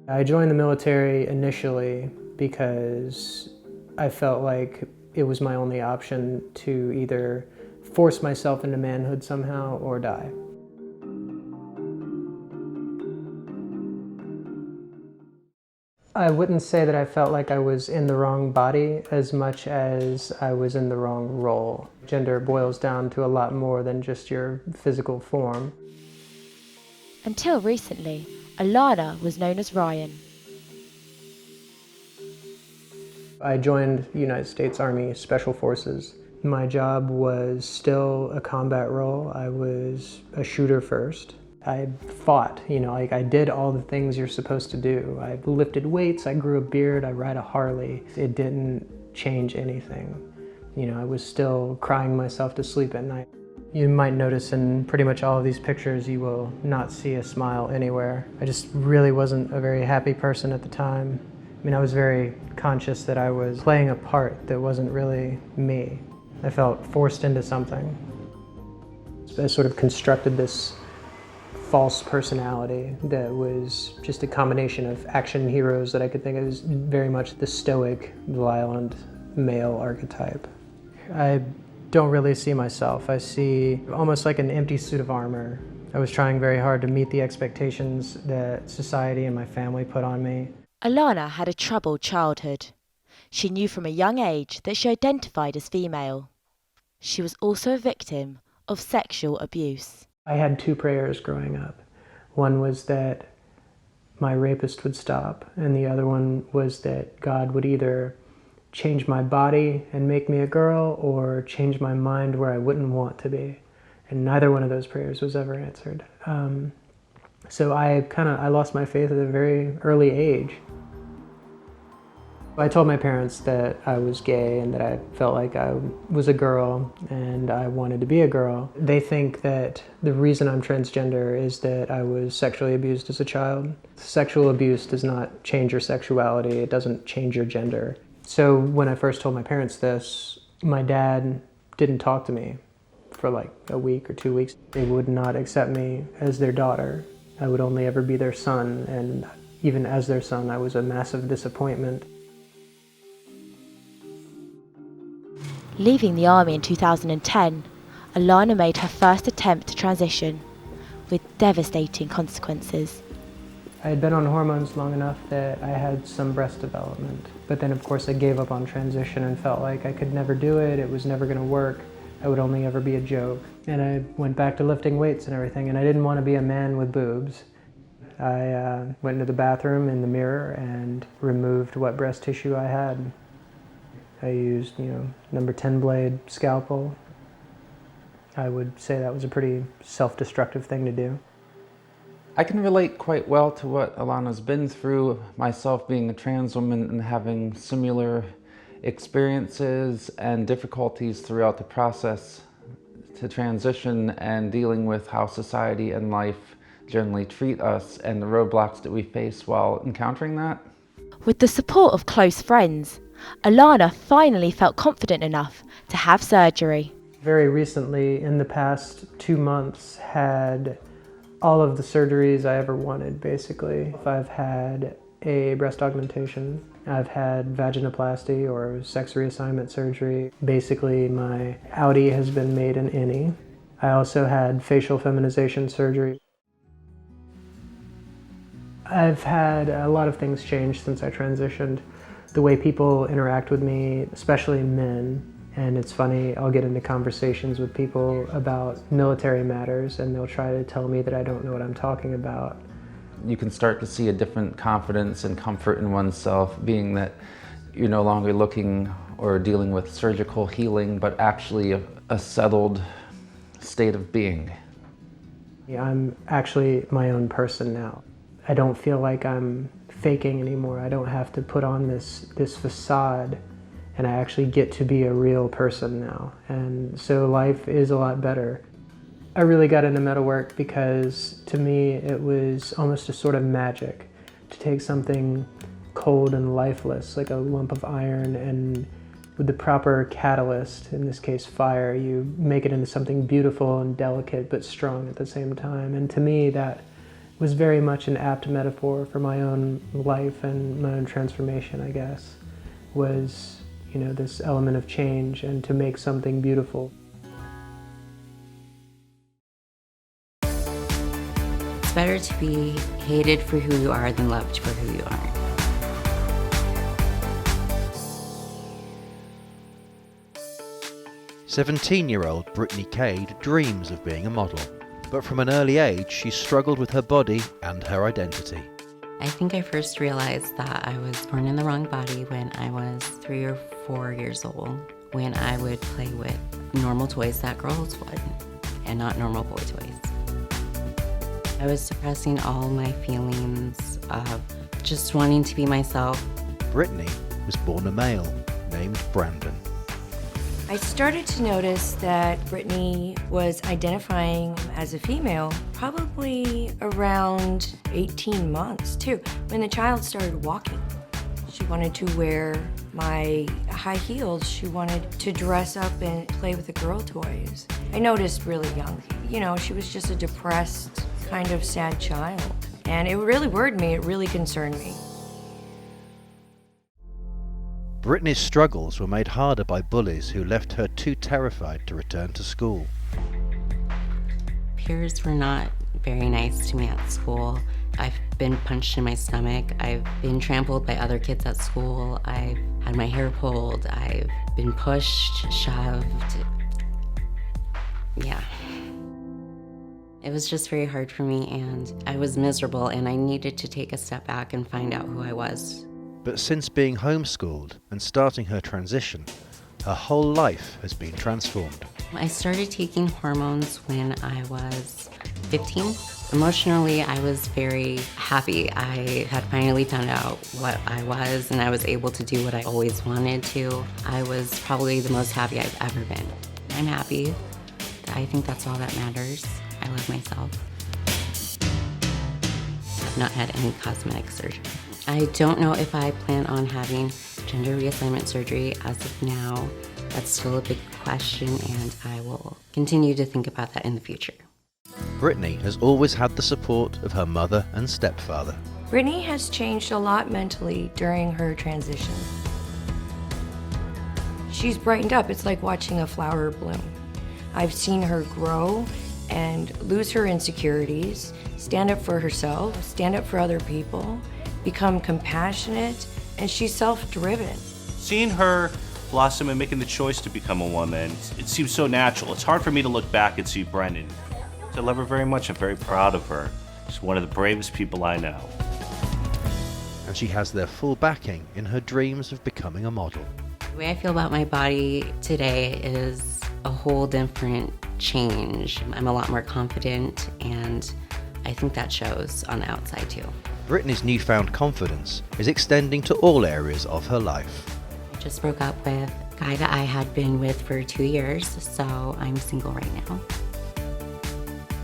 I joined the military initially because I felt like it was my only option to either force myself into manhood somehow or die. I wouldn't say that I felt like I was in the wrong body as much as I was in the wrong role. Gender boils down to a lot more than just your physical form. Until recently, Alana was known as Ryan. I joined the United States Army Special Forces. My job was still a combat role. I was a shooter first. I fought, like I did all the things you're supposed to do. I lifted weights, I grew a beard, I ride a Harley. It didn't change anything. I was still crying myself to sleep at night. You might notice in pretty much all of these pictures, you will not see a smile anywhere. I just really wasn't a very happy person at the time. I was very conscious that I was playing a part that wasn't really me. I felt forced into something. I sort of constructed this false personality that was just a combination of action heroes that I could think of as very much the stoic, violent male archetype. I don't really see myself. I see almost like an empty suit of armor. I was trying very hard to meet the expectations that society and my family put on me. Alana had a troubled childhood. She knew from a young age that she identified as female. She was also a victim of sexual abuse. I had two prayers growing up. One was that my rapist would stop, and the other one was that God would either change my body and make me a girl or change my mind where I wouldn't want to be. And neither one of those prayers was ever answered. So I lost my faith at a very early age. I told my parents that I was gay and that I felt like I was a girl and I wanted to be a girl. They think that the reason I'm transgender is that I was sexually abused as a child. Sexual abuse does not change your sexuality, it doesn't change your gender. So when I first told my parents this, my dad didn't talk to me for like a week or 2 weeks. They would not accept me as their daughter. I would only ever be their son, and even as their son, I was a massive disappointment. Leaving the army in 2010, Alana made her first attempt to transition, with devastating consequences. I had been on hormones long enough that I had some breast development. But then of course I gave up on transition and felt like I could never do it, it was never going to work, I would only ever be a joke. And I went back to lifting weights and everything, and I didn't want to be a man with boobs. I went into the bathroom in the mirror and removed what breast tissue I had. I used, number 10 blade scalpel. I would say that was a pretty self-destructive thing to do. I can relate quite well to what Alana's been through, myself being a trans woman and having similar experiences and difficulties throughout the process to transition and dealing with how society and life generally treat us and the roadblocks that we face while encountering that. With the support of close friends, Alana finally felt confident enough to have surgery. Very recently, in the past 2 months, had all of the surgeries I ever wanted, basically. I've had a breast augmentation, I've had vaginoplasty or sex reassignment surgery. Basically, my outie has been made an innie. I also had facial feminization surgery. I've had a lot of things change since I transitioned. The way people interact with me, especially men. And it's funny, I'll get into conversations with people about military matters and they'll try to tell me that I don't know what I'm talking about. You can start to see a different confidence and comfort in oneself, being that you're no longer looking or dealing with surgical healing, but actually a settled state of being. I'm actually my own person now. I don't feel like I'm faking anymore. I don't have to put on this facade, and I actually get to be a real person now. And so life is a lot better. I really got into metalwork because to me it was almost a sort of magic to take something cold and lifeless, like a lump of iron, and with the proper catalyst, in this case fire, you make it into something beautiful and delicate but strong at the same time. And to me was very much an apt metaphor for my own life and my own transformation, I guess, was, you know, this element of change and to make something beautiful. It's better to be hated for who you are than loved for who you are. "17-year-old Brittany Cade dreams of being a model, but from an early age she struggled with her body and her identity. I think I first realized that I was born in the wrong body when I was 3 or 4 years old, when I would play with normal toys that girls would, and not normal boy toys. I was suppressing all my feelings of just wanting to be myself. Brittany was born a male named Brandon. I started to notice that Brittany was identifying as a female probably around 18 months too, when the child started walking. She wanted to wear my high heels. She wanted to dress up and play with the girl toys. I noticed really young, you know, she was just a depressed, kind of sad child. And it really worried me, it really concerned me. Brittany's struggles were made harder by bullies who left her too terrified to return to school. Peers were not very nice to me at school. I've been punched in my stomach. I've been trampled by other kids at school. I've had my hair pulled. I've been pushed, shoved. Yeah. It was just very hard for me, and I was miserable, and I needed to take a step back and find out who I was. But since being homeschooled and starting her transition, her whole life has been transformed. I started taking hormones when I was 15. Emotionally, I was very happy. I had finally found out what I was, and I was able to do what I always wanted to. I was probably the most happy I've ever been. I'm happy. I think that's all that matters. I love myself. I've not had any cosmetic surgery. I don't know if I plan on having gender reassignment surgery as of now. That's still a big question, and I will continue to think about that in the future. Brittany has always had the support of her mother and stepfather. Brittany has changed a lot mentally during her transition. She's brightened up. It's like watching a flower bloom. I've seen her grow and lose her insecurities, stand up for herself, stand up for other people, become compassionate, and she's self-driven. Seeing her blossom and making the choice to become a woman, it seems so natural. It's hard for me to look back and see Brendan. I love her very much. I'm very proud of her. She's one of the bravest people I know. And she has their full backing in her dreams of becoming a model. The way I feel about my body today is a whole different change. I'm a lot more confident, and I think that shows on the outside too. Brittany's newfound confidence is extending to all areas of her life. I just broke up with a guy that I had been with for 2 years, so I'm single right now.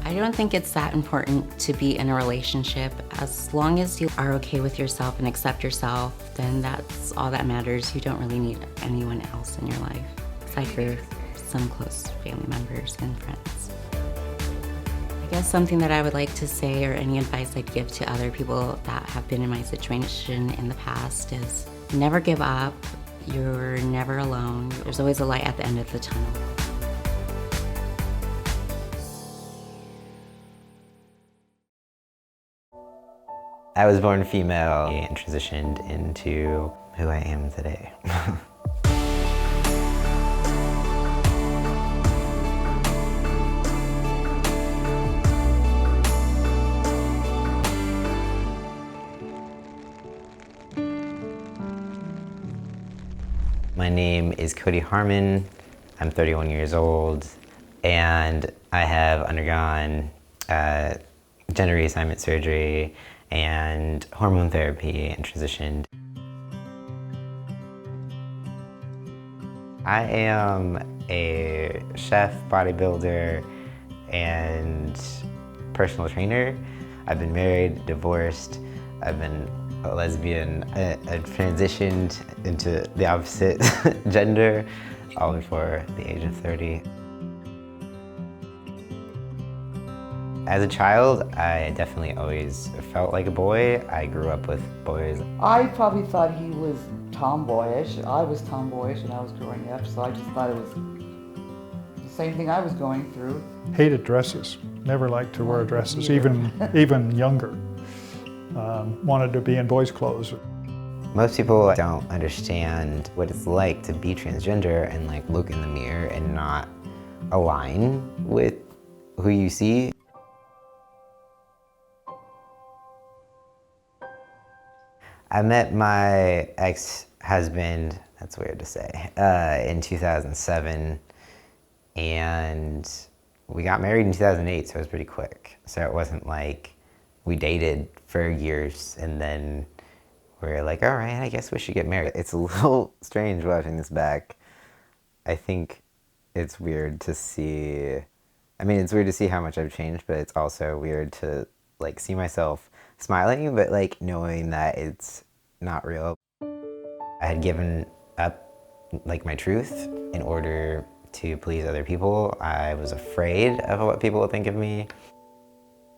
I don't think it's that important to be in a relationship. As long as you are okay with yourself and accept yourself, then that's all that matters. You don't really need anyone else in your life, aside for some close family members and friends. I guess something that I would like to say, or any advice I'd give to other people that have been in my situation in the past, is never give up. You're never alone. There's always a light at the end of the tunnel. I was born female and transitioned into who I am today. My name is Cody Harmon. I'm 31 years old, and I have undergone gender reassignment surgery and hormone therapy and transitioned. I am a chef, bodybuilder, and personal trainer. I've been married, divorced, I've been a lesbian. I've transitioned into the opposite gender, all before the age of 30. As a child, I definitely always felt like a boy. I grew up with boys. I probably thought he was tomboyish. I was tomboyish when I was growing up, so I just thought it was the same thing I was going through. Hated dresses. Never liked to wear dresses, even younger. Wanted to be in boys' clothes. Most people don't understand what it's like to be transgender and like look in the mirror and not align with who you see. I met my ex-husband, that's weird to say, in 2007, and we got married in 2008, so it was pretty quick. So it wasn't like we dated for years and then we were like, all right, I guess we should get married. It's a little strange watching this back. I think it's weird to see, it's weird to see how much I've changed, but it's also weird to like see myself smiling, but like knowing that it's not real. I had given up like my truth in order to please other people. I was afraid of what people would think of me.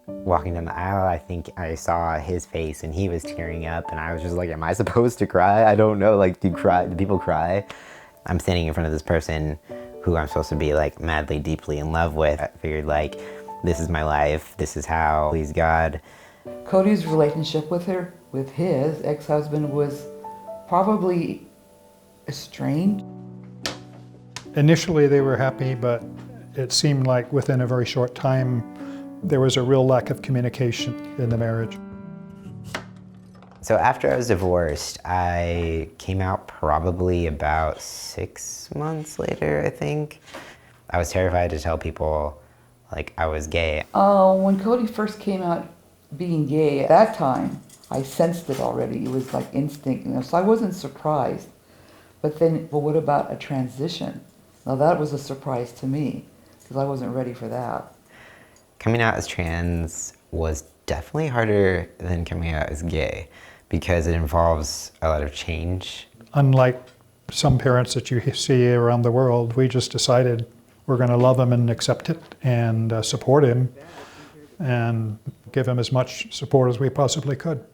Walking down the aisle, I think I saw his face and he was tearing up and I was just like, am I supposed to cry? I don't know, like, do people cry? I'm standing in front of this person who I'm supposed to be like madly, deeply in love with. I figured like, this is my life, this is how, please God. Cody's relationship with his ex-husband was probably strained. Initially they were happy, but it seemed like within a very short time there was a real lack of communication in the marriage. So after I was divorced, I came out probably about 6 months later, I think. I was terrified to tell people like I was gay. When Cody first came out being gay, at that time, I sensed it already. It was like instinct, so I wasn't surprised. But then, well, what about a transition? Now that was a surprise to me, because I wasn't ready for that. Coming out as trans was definitely harder than coming out as gay because it involves a lot of change. Unlike some parents that you see around the world, we just decided we're going to love him and accept it and support him and give him as much support as we possibly could.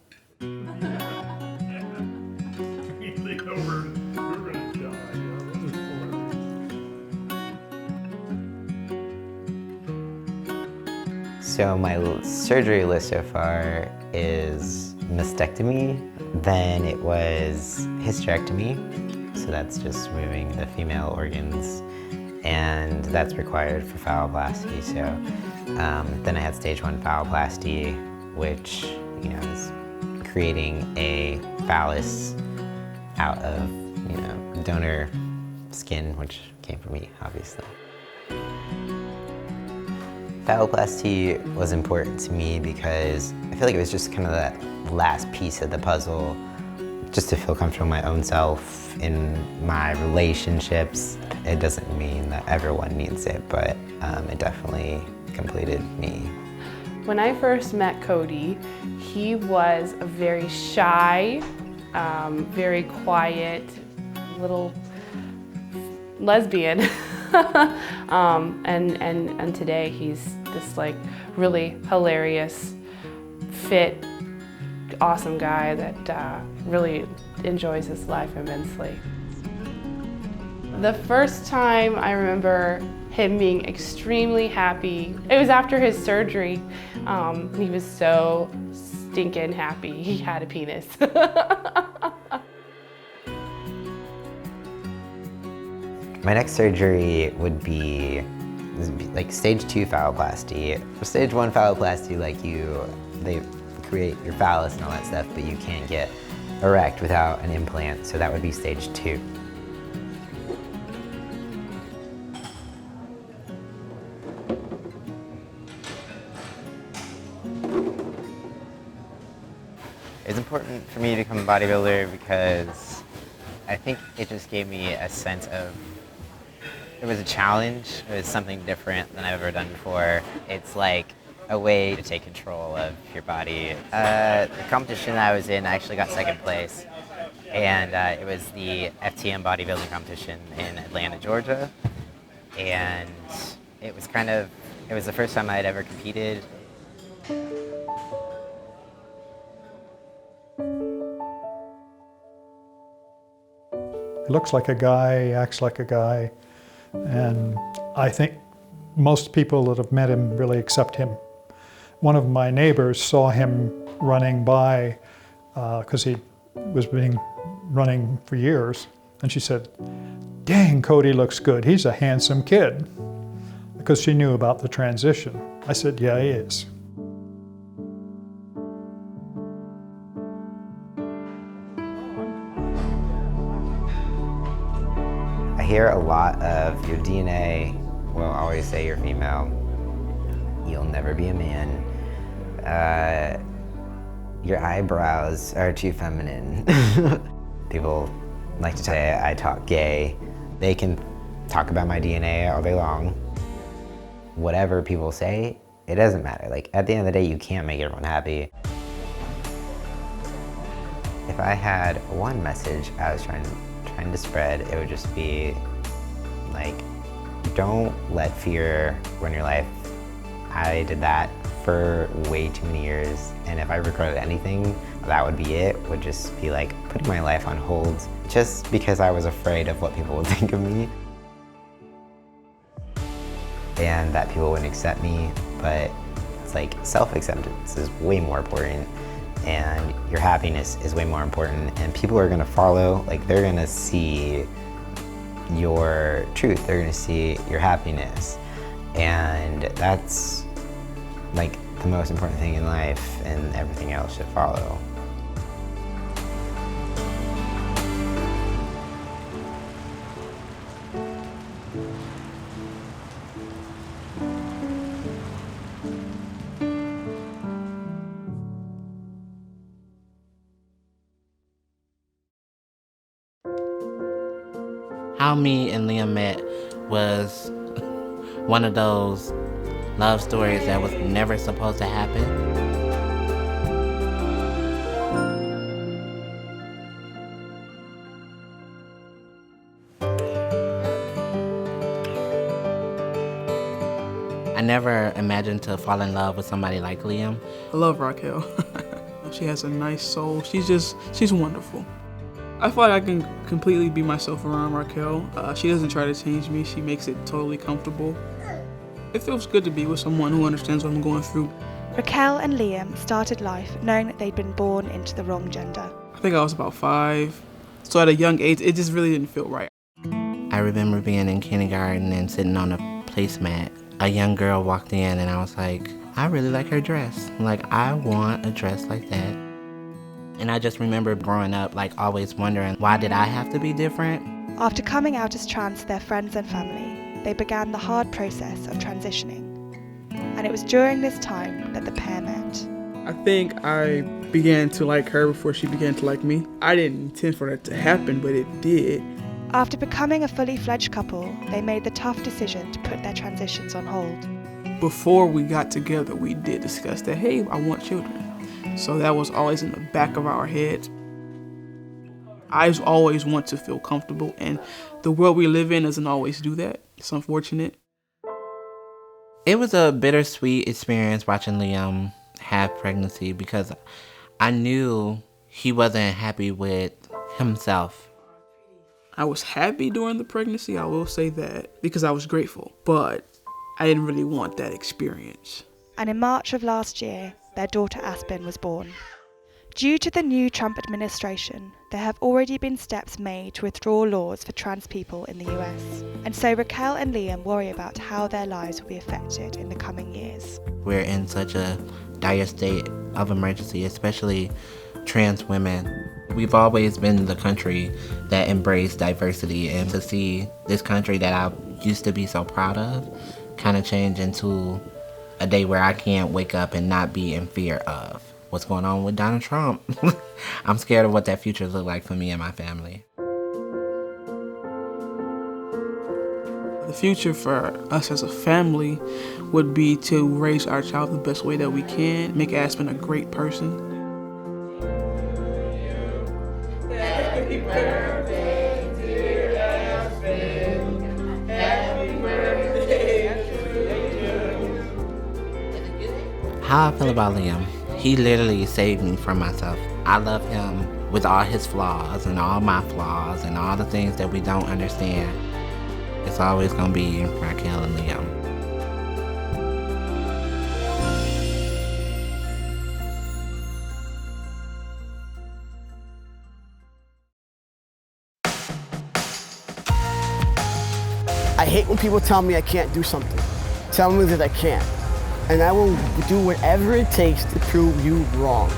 So my surgery list so far is mastectomy, then it was hysterectomy, so that's just removing the female organs, and that's required for phalloplasty. So then I had stage 1 phalloplasty, which is creating a phallus out of donor skin, which came from me, obviously. Phalloplasty was important to me because I feel like it was just kind of that last piece of the puzzle, just to feel comfortable in my own self, in my relationships. It doesn't mean that everyone needs it, but it definitely completed me. When I first met Cody, he was a very shy, very quiet, little lesbian. And today he's this like really hilarious, fit, awesome guy that really enjoys his life immensely. The first time I remember him being extremely happy, it was after his surgery. He was so stinking happy he had a penis. My next surgery would be like stage 2 phalloplasty. Stage 1 phalloplasty, they create your phallus and all that stuff, but you can't get erect without an implant, so that would be stage 2. It's important for me to become a bodybuilder because I think it just gave me a sense of, it was a challenge, it was something different than I've ever done before. It's like a way to take control of your body. The competition I was in, I actually got 2nd place, and it was the FTM bodybuilding competition in Atlanta, Georgia, and it was the first time I had ever competed. He looks like a guy, acts like a guy, and I think most people that have met him really accept him. One of my neighbors saw him running by, because he was running for years, and she said, "Dang, Cody looks good. He's a handsome kid," because she knew about the transition. I said, "Yeah, he is." I hear a lot of your DNA will always say you're female. You'll never be a man. Your eyebrows are too feminine. People like to say I talk gay. They can talk about my DNA all day long. Whatever people say, it doesn't matter. Like, at the end of the day, you can't make everyone happy. If I had one message I was trying to spread, it would just be like, don't let fear run your life. I did that for way too many years, and if I regretted anything, that would be it. Would just be like putting my life on hold just because I was afraid of what people would think of me and that people wouldn't accept me. But it's like self-acceptance is way more important, and your happiness is way more important, and people are gonna follow. Like, they're gonna see your truth, they're gonna see your happiness, and that's like the most important thing in life, and everything else should follow. How me and Liam met was one of those love stories that was never supposed to happen. I never imagined to fall in love with somebody like Liam. I love Raquel. She has a nice soul. She's wonderful. I feel like I can completely be myself around Raquel. She doesn't try to change me. She makes it totally comfortable. It feels good to be with someone who understands what I'm going through. Raquel and Liam started life knowing that they'd been born into the wrong gender. I think I was about 5. So at a young age, it just really didn't feel right. I remember being in kindergarten and sitting on a placemat. A young girl walked in and I was like, I really like her dress. Like, I want a dress like that. And I just remember growing up, like, always wondering, why did I have to be different? After coming out as trans to their friends and family, they began the hard process of transitioning. And it was during this time that the pair met. I think I began to like her before she began to like me. I didn't intend for that to happen, but it did. After becoming a fully fledged couple, they made the tough decision to put their transitions on hold. Before we got together, we did discuss that, hey, I want children. So that was always in the back of our heads. I always want to feel comfortable, and the world we live in doesn't always do that. It's unfortunate. It was a bittersweet experience watching Liam have pregnancy because I knew he wasn't happy with himself. I was happy during the pregnancy, I will say that, because I was grateful, but I didn't really want that experience. And in March of last year, their daughter Aspen was born. Due to the new Trump administration, there have already been steps made to withdraw laws for trans people in the US. And so Raquel and Liam worry about how their lives will be affected in the coming years. We're in such a dire state of emergency, especially trans women. We've always been the country that embraced diversity, and to see this country that I used to be so proud of kind of change into a day where I can't wake up and not be in fear of what's going on with Donald Trump. I'm scared of what that future looks like for me and my family. The future for us as a family would be to raise our child the best way that we can, make Aspen a great person. Happy birthday, dear Aspen. Happy birthday to you. How I feel about Liam, he literally saved me from myself. I love him with all his flaws and all my flaws and all the things that we don't understand. It's always gonna be Raquel and Liam. I hate when people tell me I can't do something. Tell me that I can't. And I will do whatever it takes to prove you wrong.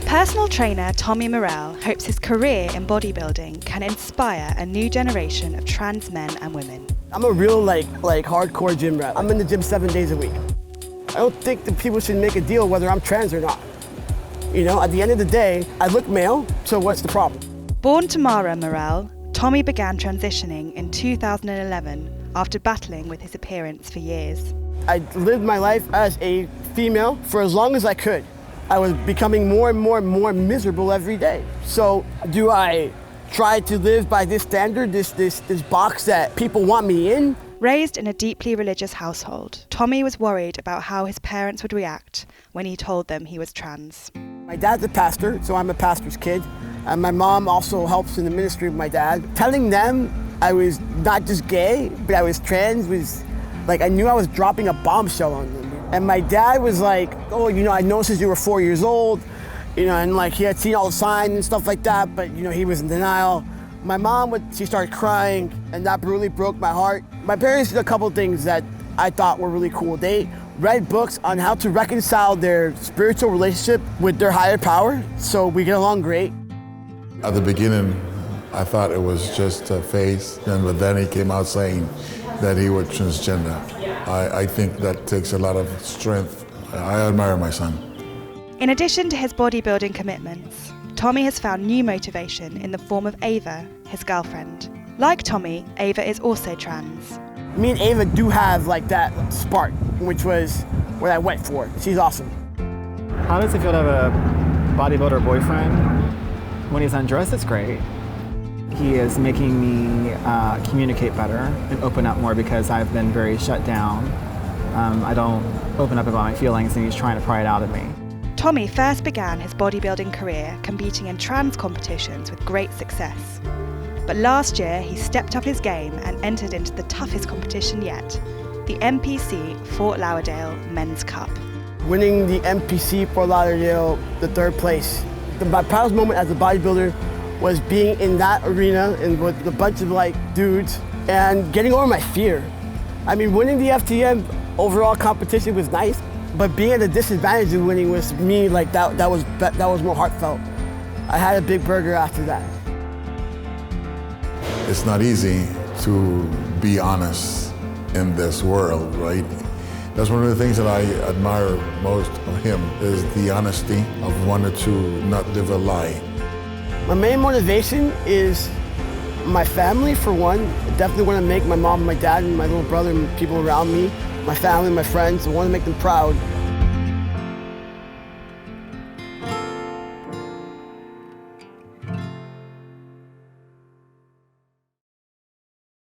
Personal trainer Tommy Morrell hopes his career in bodybuilding can inspire a new generation of trans men and women. I'm a real like hardcore gym rat. I'm in the gym 7 days a week. I don't think that people should make a deal whether I'm trans or not. You know, at the end of the day, I look male, so what's the problem? Born to Mara Morrell, Tommy began transitioning in 2011 after battling with his appearance for years. I lived my life as a female for as long as I could. I was becoming more and more miserable every day. So do I try to live by this standard, this box that people want me in? Raised in a deeply religious household, Tommy was worried about how his parents would react when he told them he was trans. My dad's a pastor, so I'm a pastor's kid. And my mom also helps in the ministry with my dad. Telling them I was not just gay, but I was trans was like, I knew I was dropping a bombshell on them. And my dad was like, oh, you know, I know since you were 4 years old, you know, and like he had seen all the signs and stuff like that, but you know, he was in denial. My mom, she started crying, and that really broke my heart. My parents did a couple things that I thought were really cool. They read books on how to reconcile their spiritual relationship with their higher power, so we get along great. At the beginning, I thought it was just a phase, but then he came out saying that he was transgender. I think that takes a lot of strength. I admire my son. In addition to his bodybuilding commitments, Tommy has found new motivation in the form of Ava, his girlfriend. Like Tommy, Ava is also trans. Me and Ava do have like that spark, which was what I went for. She's awesome. How does it feel to have a bodybuilder boyfriend? When he's undressed, it's great. He is making me communicate better and open up more because I've been very shut down. I don't open up about my feelings, and he's trying to pry it out of me. Tommy first began his bodybuilding career competing in trans competitions with great success. But last year, he stepped up his game and entered into the toughest competition yet, the MPC Fort Lauderdale Men's Cup. Winning the MPC Fort Lauderdale, the third place. My proudest moment as a bodybuilder was being in that arena and with a bunch of like dudes and getting over my fear. I mean, winning the FTM overall competition was nice, but being at a disadvantage and winning was me like that was more heartfelt. I had a big burger after that. It's not easy to be honest in this world, right? That's one of the things that I admire most of him is the honesty of wanting to not live a lie. My main motivation is my family, for one. I definitely want to make my mom, my dad, and my little brother and people around me, my family, my friends, I want to make them proud.